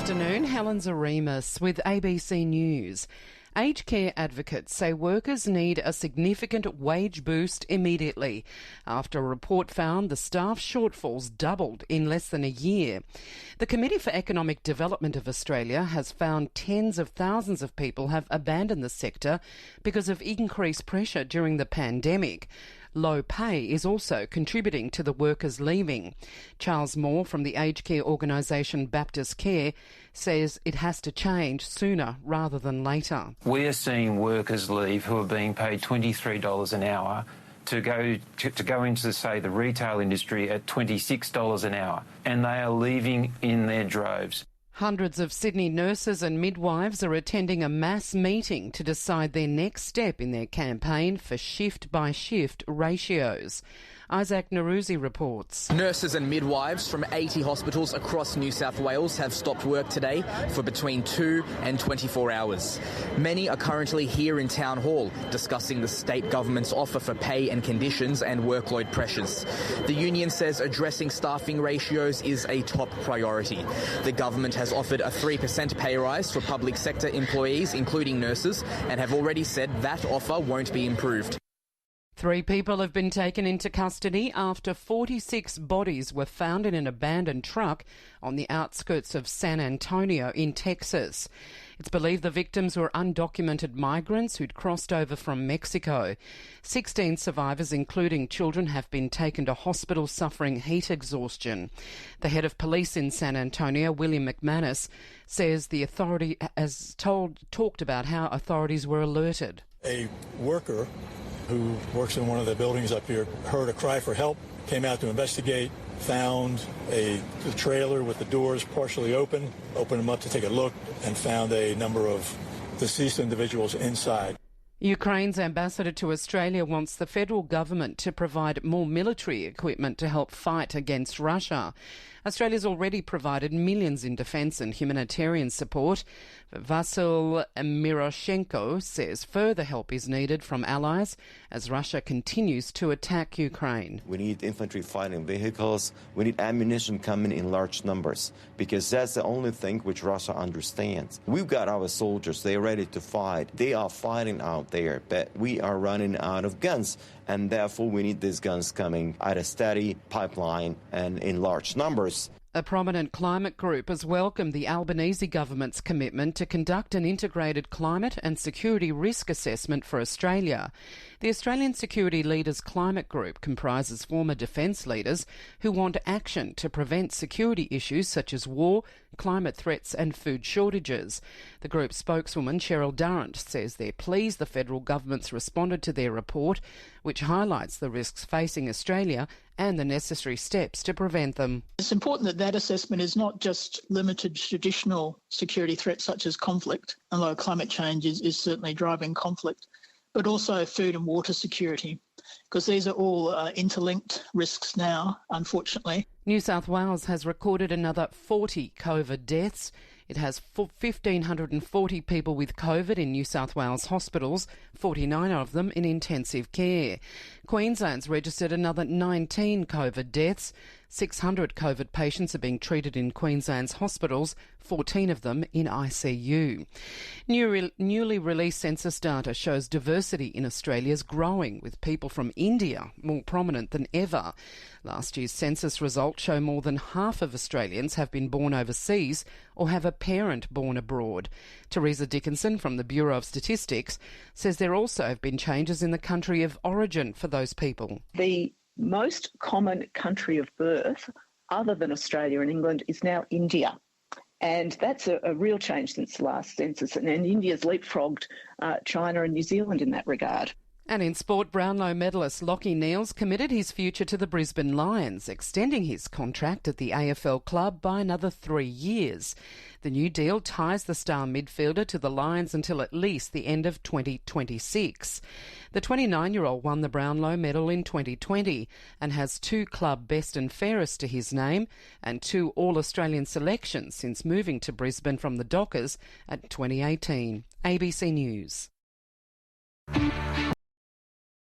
afternoon. Helen Zaremus with ABC News. Aged care advocates say workers need a significant wage boost immediately after a report found the staff shortfalls doubled in less than a year. The Committee for Economic Development of Australia has found tens of thousands of people have abandoned the sector because of increased pressure during the pandemic. Low pay is also contributing to the workers leaving. Charles Moore from the aged care organisation Baptist Care says it has to change sooner rather than later. We are seeing workers leave who are being paid $23 an hour to go into, say, the retail industry at $26 an hour, and they are leaving in their droves. Hundreds of Sydney nurses and midwives are attending a mass meeting to decide their next step in their campaign for shift-by-shift ratios. Isaac Naruzi reports. Nurses and midwives from 80 hospitals across New South Wales have stopped work today for between 2 and 24 hours. Many are currently here in Town Hall discussing the state government's offer for pay and conditions and workload pressures. The union says addressing staffing ratios is a top priority. The government has offered a 3% pay rise for public sector employees, including nurses, and have already said that offer won't be improved. 3 people have been taken into custody after 46 bodies were found in an abandoned truck on the outskirts of San Antonio in Texas. It's believed the victims were undocumented migrants who'd crossed over from Mexico. 16 survivors, including children, have been taken to hospital suffering heat exhaustion. The head of police in San Antonio, William McManus, says the authority has talked about how authorities were alerted. A worker who works in one of the buildings up here heard a cry for help, came out to investigate, found a trailer with the doors partially open, opened them up to take a look, and found a number of deceased individuals inside. Ukraine's ambassador to Australia wants the federal government to provide more military equipment to help fight against Russia. Australia's already provided millions in defence and humanitarian support. Vasyl Miroshenko says further help is needed from allies as Russia continues to attack Ukraine. We need infantry fighting vehicles. We need ammunition coming in large numbers because that's the only thing which Russia understands. We've got our soldiers. They're ready to fight. They are fighting out there, but we are running out of guns. And therefore, we need these guns coming at a steady pipeline and in large numbers. A prominent climate group has welcomed the Albanese government's commitment to conduct an integrated climate and security risk assessment for Australia. The Australian Security Leaders Climate Group comprises former defence leaders who want action to prevent security issues such as war, climate threats and food shortages. The group's spokeswoman, Cheryl Durrant, says they're pleased the federal government's responded to their report, which highlights the risks facing Australia and the necessary steps to prevent them. It's important that assessment is not just limited to traditional security threats such as conflict, although climate change is certainly driving conflict, but also food and water security, because these are all interlinked risks now, unfortunately. New South Wales has recorded another 40 COVID deaths. It has 1,540 people with COVID in New South Wales hospitals, 49 of them in intensive care. Queensland's registered another 19 COVID deaths. 600 COVID patients are being treated in Queensland's hospitals, 14 of them in ICU. Newly released census data shows diversity in Australia is growing, with people from India more prominent than ever. Last year's census results show more than half of Australians have been born overseas or have a parent born abroad. Teresa Dickinson from the Bureau of Statistics says there also have been changes in the country of origin for those people. The most common country of birth, other than Australia and England, is now India. And that's a real change since the last census. And India's leapfrogged China and New Zealand in that regard. And in sport, Brownlow medalist Lachie Neale's committed his future to the Brisbane Lions, extending his contract at the AFL club by another 3 years. The new deal ties the star midfielder to the Lions until at least the end of 2026. The 29-year-old won the Brownlow medal in 2020 and has 2 club best and fairest to his name and 2 All-Australian selections since moving to Brisbane from the Dockers at 2018. ABC News.